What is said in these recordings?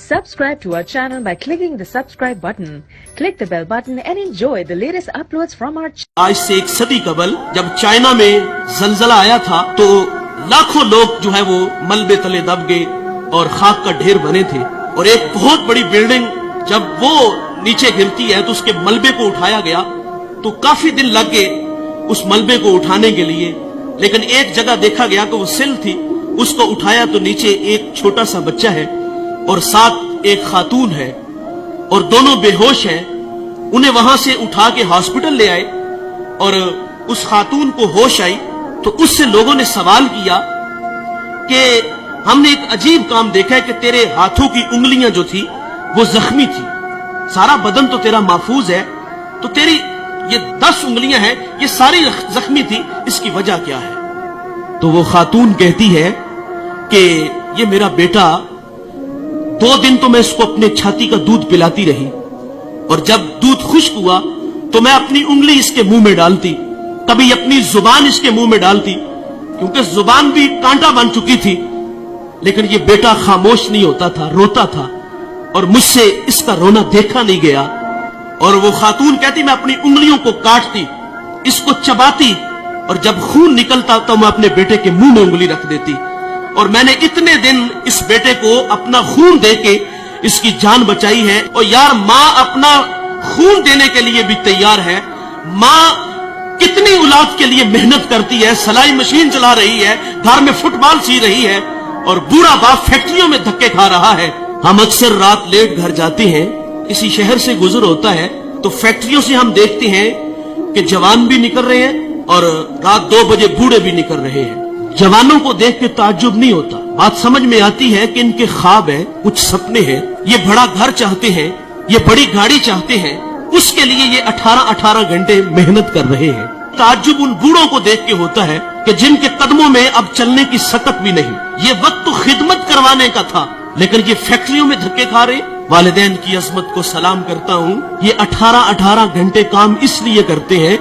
Subscribe to our channel by clicking the subscribe button. Click the bell button and enjoy the latest uploads from our channel. आज से एक सदी कबल जब China में जलजला आया था तो लाखों लोग जो है वो मलबे तले दब गए और खाक का ढेर बने थे, और एक बहुत बड़ी बिल्डिंग जब वो नीचे गिरती है तो उसके मलबे को उठाया गया तो काफी दिन लग गए उस मलबे को उठाने के लिए। लेकिन एक जगह देखा गया कि वो सिल थी, उसको उठाया तो नीचे एक छोटा सा बच्चा है और साथ एक खातून है और दोनों बेहोश हैं। उन्हें वहां से उठा के हॉस्पिटल ले आए और उस खातून को होश आई तो उससे लोगों ने सवाल किया कि हमने एक अजीब काम देखा है कि तेरे हाथों की उंगलियां जो थी वो जख्मी थी, सारा बदन तो तेरा महफूज है, तो तेरी ये 10 उंगलियां हैं ये सारी जख्मी थी, इसकी वजह क्या है? तो वो खातून कहती है कि ये मेरा बेटा 2 दिन तो मैं इसको अपने छाती का दूध पिलाती रही और जब दूध खुश्क हुआ तो मैं अपनी उंगली इसके मुंह में डालती, कभी अपनी जुबान इसके मुंह में डालती क्योंकि जुबान भी कांटा बन चुकी थी, लेकिन ये बेटा खामोश नहीं होता था, रोता था और मुझसे इसका रोना देखा नहीं गया। और वो खातून कहती मैं अपनी उंगलियों को काटती, इसको चबाती और जब खून निकलता तो मैं अपने बेटे के मुंह में उंगली रख देती, और मैंने इतने दिन इस बेटे को अपना खून देके इसकी जान बचाई है। और यार माँ अपना खून देने के लिए भी तैयार है, माँ कितनी औलाद के लिए मेहनत करती है, सिलाई मशीन चला रही है, घर में फुटबॉल सी रही है और बूढ़ा बाप फैक्ट्रियों में धक्के खा रहा है। हम अक्सर रात लेट घर जाते हैं, किसी शहर से गुजर होता है तो फैक्ट्रियों से हम देखते हैं कि जवान भी निकल रहे हैं और रात 2 बजे बूढ़े भी निकल रहे हैं। जवानों को देख के ताज्जुब नहीं होता, बात समझ में आती है कि इनके ख्वाब है, कुछ सपने हैं, ये बड़ा घर चाहते हैं, ये बड़ी गाड़ी चाहते हैं, उसके लिए ये 18-18 घंटे मेहनत कर रहे हैं। ताज्जुब उन बूढ़ों को देख के होता है कि जिनके कदमों में अब चलने की सकत भी नहीं। ये वक्त तो खिदमत करवाने का था, लेकिन ये फैक्ट्रियों में धक्के खा रहे। वालिदैन की अजमत को सलाम करता हूँ, ये 18-18 घंटे काम इसलिए करते हैं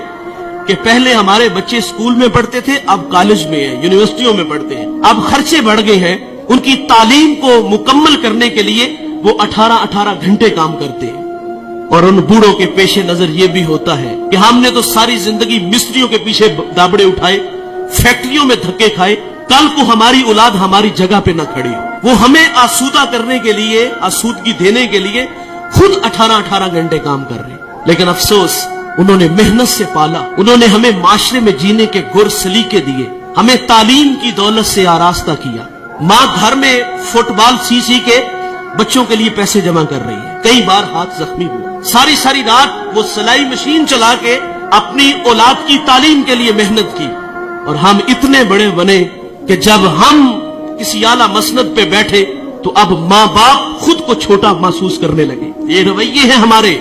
कि पहले हमारे बच्चे स्कूल में पढ़ते थे, अब कॉलेज में है, यूनिवर्सिटियों में पढ़ते हैं, अब खर्चे बढ़ गए हैं, उनकी तालीम को मुकम्मल करने के लिए वो 18-18 घंटे काम करते हैं। और उन बूढ़ों के पेशे नजर ये भी होता है कि हमने तो सारी जिंदगी मिस्त्रियों के पीछे दाबड़े उठाए, फैक्ट्रियों में धक्के खाए, कल को हमारी औलाद हमारी जगह पे न खड़ी हो। वो हमें आसूदा करने के लिए, आसूदगी देने के लिए खुद 18-18 घंटे काम कर रहे हैं। लेकिन अफसोस उन्होंने मेहनत से पाला, उन्होंने हमें माशरे में जीने के गुर सलीके दिए, हमें तालीम की दौलत से आरास्ता किया। माँ घर में फुटबॉल सी के बच्चों के लिए पैसे जमा कर रही है, कई बार हाथ जख्मी हुआ, सारी सारी रात वो सिलाई मशीन चला के अपनी औलाद की तालीम के लिए मेहनत की। और हम इतने बड़े बने कि जब हम किसी आला मसनद पे बैठे तो अब माँ बाप खुद को छोटा महसूस करने लगे। ये रवैये हैं हमारे,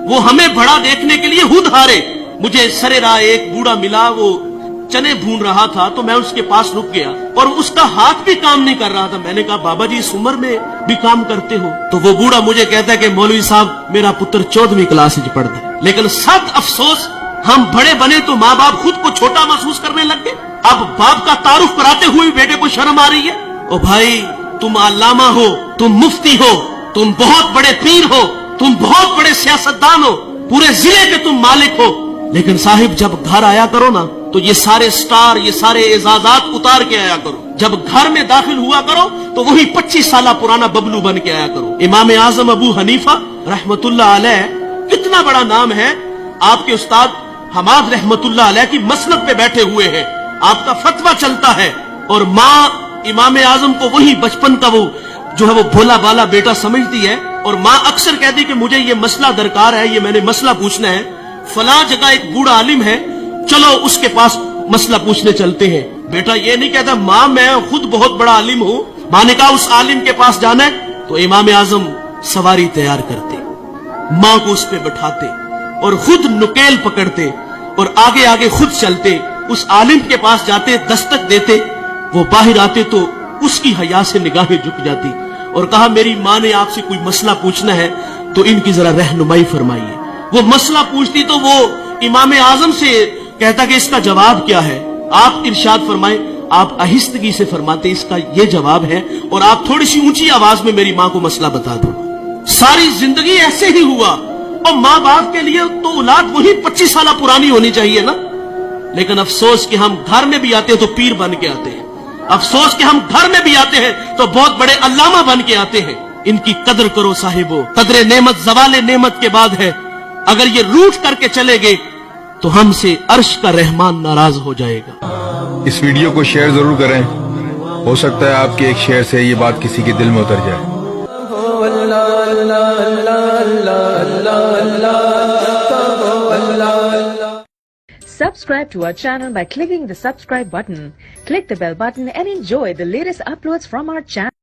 वो हमें बड़ा देखने के लिए खुद हारे। मुझे सरे राह एक बूढ़ा मिला, वो चने भून रहा था तो मैं उसके पास रुक गया और उसका हाथ भी काम नहीं कर रहा था। मैंने कहा बाबा जी इस उम्र में भी काम करते हो? तो वो बूढ़ा मुझे कहता है कि मौलवी साहब मेरा पुत्र 14वीं क्लास में पढ़ता है। लेकिन सख्त अफसोस, हम बड़े बने तो माँ बाप खुद को छोटा महसूस करने लग गए। अब बाप का तारुफ कराते हुए बेटे को शर्म आ रही है। ओ भाई तुम अल्लामा हो, तुम मुफ्ती हो, तुम बहुत बड़े पीर हो, तुम बहुत बड़े सियासतदान हो, पूरे जिले के तुम मालिक हो, लेकिन साहिब जब घर आया करो ना तो ये सारे स्टार, ये सारे एजाजात उतार के आया करो। जब घर में दाखिल हुआ करो तो वही 25 साल पुराना बबलू बन के आया करो। इमाम आजम अबू हनीफा रहमतुल्लाह अलैह, कितना बड़ा नाम है, आपके उस्ताद हमाद रहमतुल्लाह अलैह की मसनद पे बैठे हुए हैं, आपका फतवा चलता है और माँ इमाम आजम को वही बचपन का वो जो है वो भोला बाला बेटा समझती है। और माँ अक्सर कहती कि मुझे ये मसला दरकार है, ये मैंने मसला पूछना है, फलां जगह एक बूढ़ा आलिम है, चलो उसके पास मसला पूछने चलते हैं। बेटा ये नहीं कहता माँ मैं खुद बहुत बड़ा आलिम हूँ। माँ ने कहा उस आलिम के पास जाना है तो इमाम आजम सवारी तैयार करते, माँ को उस पे बैठाते और खुद नुकेल पकड़ते और आगे आगे खुद चलते, उस आलिम के पास जाते, दस्तक देते, वो बाहर आते तो उसकी हया से निगाहें झुक जाती और कहा मेरी माँ ने आपसे कोई मसला पूछना है तो इनकी जरा रहनुमाई फरमाइए। वो मसला पूछती तो वो इमाम आजम से कहता कि इसका जवाब क्या है, आप इरशाद फरमाएं। आप आहिस्तगी से फरमाते इसका ये जवाब है, और आप थोड़ी सी ऊंची आवाज में मेरी माँ को मसला बता दो। सारी जिंदगी ऐसे ही हुआ, और माँ बाप के लिए तो औलाद वही 25 साल पुरानी होनी चाहिए ना। लेकिन अफसोस कि हम घर में भी आते हैं तो पीर बन के आते हैं, अफसोस कि हम घर में भी आते हैं तो बहुत बड़े अल्लामा बन के आते हैं। इनकी कदर करो साहिबो, कदरे नेमत जवाले नेमत के बाद है। अगर ये रूठ करके चले गए तो हमसे अर्श का रहमान नाराज हो जाएगा। इस वीडियो को शेयर जरूर करें, हो सकता है आपके एक शेयर से ये बात किसी के दिल में उतर जाए। Subscribe to our channel by clicking the subscribe button. Click the bell button and enjoy the latest uploads from our channel.